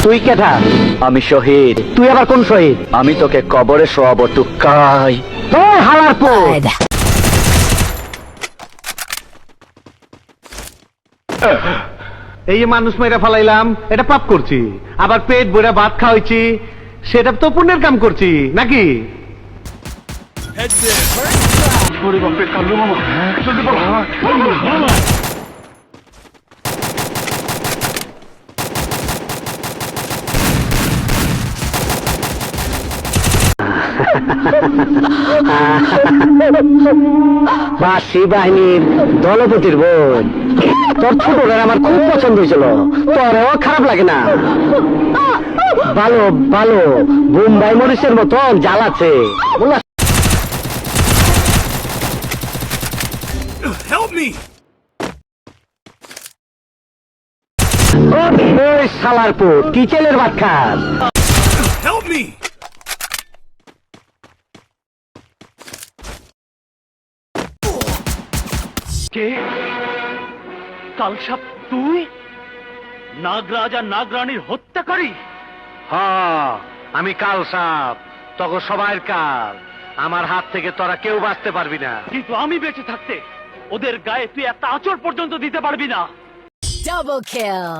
তুই কেটা? আমি শহীদ। তুই আবার কোন শহীদ? আমি তোকে কবরে শোয়াবো টুকাই। হালার পো। এই যে মানুষ মেরে ফেলাইলাম, এটা পাপ করছি। আবার পেট ভরে ভাত খাওয়াইছি, সেটা তো পুণ্যের কাম করছি নাকি? বাসী বাহিনীর দলপতির বোন, তোর ছোটদের আমার খুব পছন্দ হয়েছিল, তোরও খারাপ লাগে না? ভালো ভালো, বোম্বাই মরিচের মতন জাল আছে। ওই শালার পুত, কি চেলের ভাত খাস? কে? কালসাপ তুই? নাগরাজ আর নাগরানীর হত্যাকারী? হ্যাঁ, আমি কাল সাপ, তখন সবাইয়ের কাল। আমার হাত থেকে তোরা কেউ বাঁচতে পারবি না। কিন্তু আমি বেঁচে থাকতে ওদের গায়ে তুই একটা আঁচড় পর্যন্ত দিতে পারবি না। Double kill!